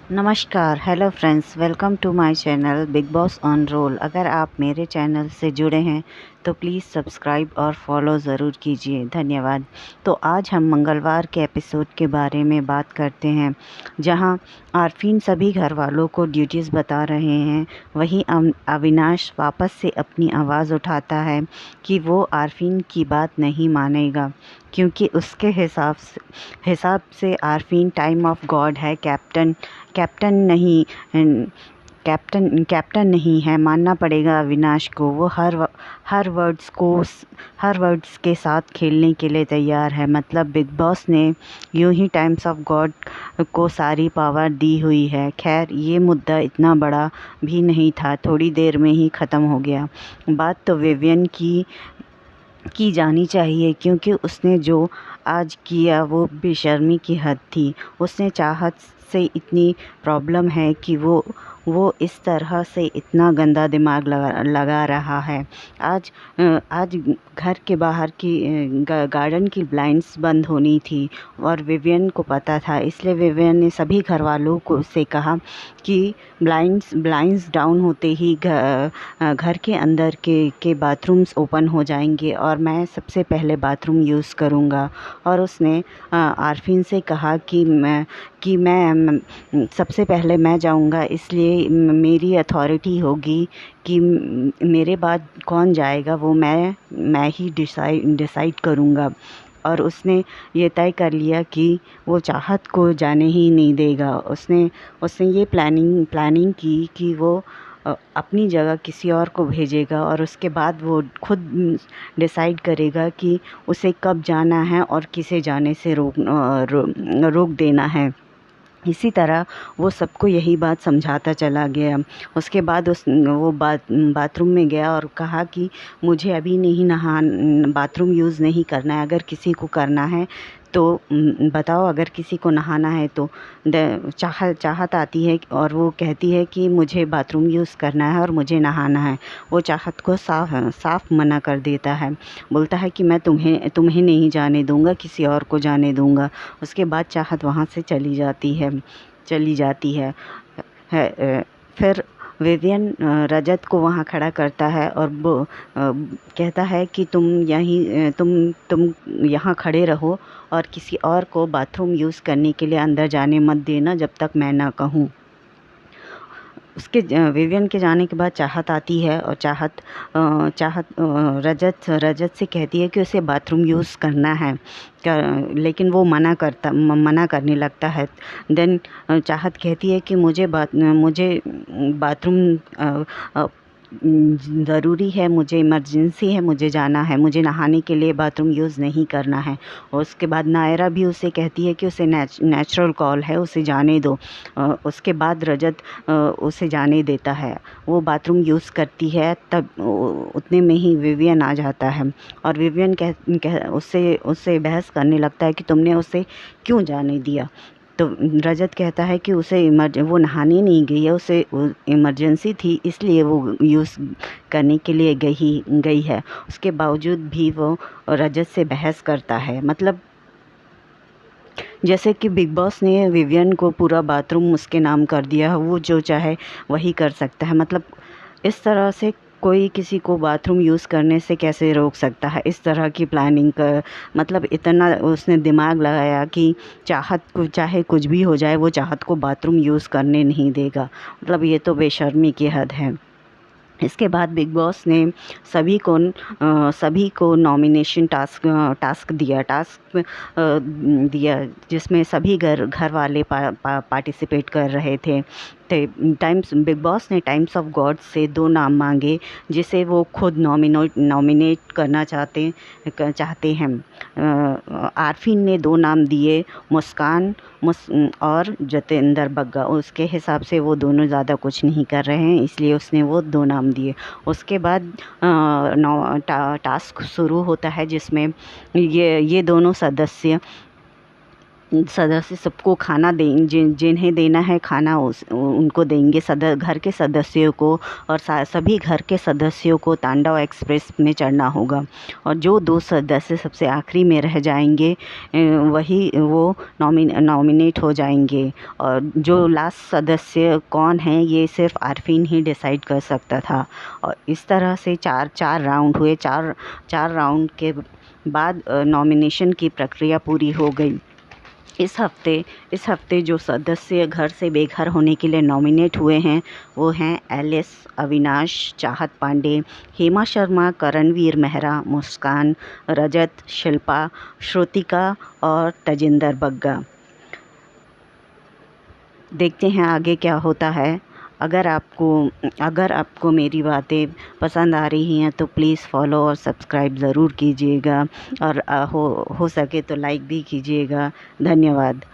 नमस्कार, hello friends, welcome to my channel Bigg Boss on roll. अगर आप मेरे चैनल से जुड़े हैं तो प्लीज़ सब्सक्राइब और फॉलो ज़रूर कीजिए, धन्यवाद। तो आज हम मंगलवार के एपिसोड के बारे में बात करते हैं, जहां आरफीन सभी घर वालों को ड्यूटीज़ बता रहे हैं। वहीं अविनाश वापस से अपनी आवाज़ उठाता है कि वो आरफीन की बात नहीं मानेगा, क्योंकि उसके हिसाब से आरफीन टाइम ऑफ गॉड है, कैप्टन नहीं। कैप्टन नहीं है, मानना पड़ेगा अविनाश को। वो हर वर्ड्स के साथ खेलने के लिए तैयार है। मतलब बिग बॉस ने यूं ही टाइम्स ऑफ गॉड को सारी पावर दी हुई है। खैर, ये मुद्दा इतना बड़ा भी नहीं था, थोड़ी देर में ही ख़त्म हो गया। बात तो विवियन की जानी चाहिए, क्योंकि उसने जो आज किया वो बेशर्मी की हद थी। उसने चाहत से इतनी प्रॉब्लम है कि वो इस तरह से इतना गंदा दिमाग लगा रहा है। आज घर के बाहर की गार्डन की ब्लाइंड्स बंद होनी थी और विवियन को पता था, इसलिए विवियन ने सभी घर वालों को से कहा कि ब्लाइंड्स डाउन होते ही घर के अंदर के बाथरूम्स ओपन हो जाएंगे और मैं सबसे पहले बाथरूम यूज़ करूँगा। और उसने आरफीन से कहा कि मैं सबसे पहले मैं जाऊँगा, इसलिए मेरी अथॉरिटी होगी कि मेरे बाद कौन जाएगा वो मैं ही डिसाइड करूँगा। और उसने ये तय कर लिया कि वो चाहत को जाने ही नहीं देगा। उसने उसने ये प्लानिंग की कि वो अपनी जगह किसी और को भेजेगा और उसके बाद वो खुद डिसाइड करेगा कि उसे कब जाना है और किसे जाने से रोक देना है। इसी तरह वो सबको यही बात समझाता चला गया। उसके बाद वो बाथरूम में गया और कहा कि मुझे अभी नहीं बाथरूम यूज़ नहीं करना है। अगर किसी को करना है तो बताओ, अगर किसी को नहाना है तो चाहत आती है और वो कहती है कि मुझे बाथरूम यूज़ करना है और मुझे नहाना है। वो चाहत को साफ मना कर देता है, बोलता है कि मैं तुम्हें नहीं जाने दूंगा, किसी और को जाने दूंगा। उसके बाद चाहत वहाँ से चली जाती फिर विवियन रजत को वहाँ खड़ा करता है और वो कहता है कि तुम यहाँ खड़े रहो और किसी और को बाथरूम यूज़ करने के लिए अंदर जाने मत देना जब तक मैं ना कहूँ। विवियन के जाने के बाद चाहत आती है और चाहत रजत से कहती है कि उसे बाथरूम यूज़ करना है, लेकिन वो मना करने लगता है। देन चाहत कहती है कि मुझे बाथरूम ज़रूरी है, मुझे इमरजेंसी है, मुझे जाना है, मुझे नहाने के लिए बाथरूम यूज़ नहीं करना है। और उसके बाद नायरा भी उसे कहती है कि उसे नेचुरल कॉल है, उसे जाने दो। उसके बाद रजत उसे जाने देता है। वो बाथरूम यूज़ करती है, तब उतने में ही विवियन आ जाता है और विवियन उससे बहस करने लगता है कि तुमने उसे क्यों जाने दिया। तो रजत कहता है कि वो नहाने नहीं गई है, उसे इमरजेंसी थी, इसलिए वो यूज़ करने के लिए गई है। उसके बावजूद भी वो रजत से बहस करता है। मतलब जैसे कि बिग बॉस ने विवियन को पूरा बाथरूम उसके नाम कर दिया है, वो जो चाहे वही कर सकता है। मतलब इस तरह से कोई किसी को बाथरूम यूज़ करने से कैसे रोक सकता है? इस तरह की प्लानिंग कर, मतलब इतना उसने दिमाग लगाया कि चाहत को चाहे कुछ भी हो जाए, वो चाहत को बाथरूम यूज़ करने नहीं देगा। मतलब ये तो बेशर्मी की हद है। इसके बाद बिग बॉस ने सभी को नॉमिनेशन टास्क दिया, जिसमें सभी घर वाले पार्टिसिपेट कर रहे थे। बिग बॉस ने टाइम्स ऑफ गॉड से 2 नाम मांगे, जिसे वो खुद नॉमिनेट करना चाहते हैं। आरफीन ने 2 नाम दिए, मुस्कान और जतेंद्र बग्गा। उसके हिसाब से वो दोनों ज़्यादा कुछ नहीं कर रहे हैं, इसलिए उसने वो 2 नाम दिए। उसके बाद टास्क शुरू होता है, जिसमें ये दोनों सदस्य सदस्य सबको खाना दें, जिन्हें देना है खाना उनको देंगे, घर के सदस्यों को, और सभी घर के सदस्यों को तांडव एक्सप्रेस में चढ़ना होगा। और जो 2 सदस्य सबसे आखिरी में रह जाएंगे वो नॉमिनेट हो जाएंगे। और जो लास्ट सदस्य कौन है ये सिर्फ आरफीन ही डिसाइड कर सकता था। और इस तरह से चार राउंड हुए। चार राउंड के बाद नॉमिनेशन की प्रक्रिया पूरी हो गई। इस हफ्ते जो सदस्य घर से बेघर होने के लिए नॉमिनेट हुए हैं वो हैं एलिस, अविनाश, चाहत पांडे, हेमा शर्मा, करणवीर मेहरा, मुस्कान, रजत, शिल्पा, श्रुतिका और तजिंदर बग्गा। देखते हैं आगे क्या होता है। अगर आपको मेरी बातें पसंद आ रही हैं तो प्लीज़ फॉलो और सब्सक्राइब ज़रूर कीजिएगा, और हो सके तो लाइक भी कीजिएगा। धन्यवाद।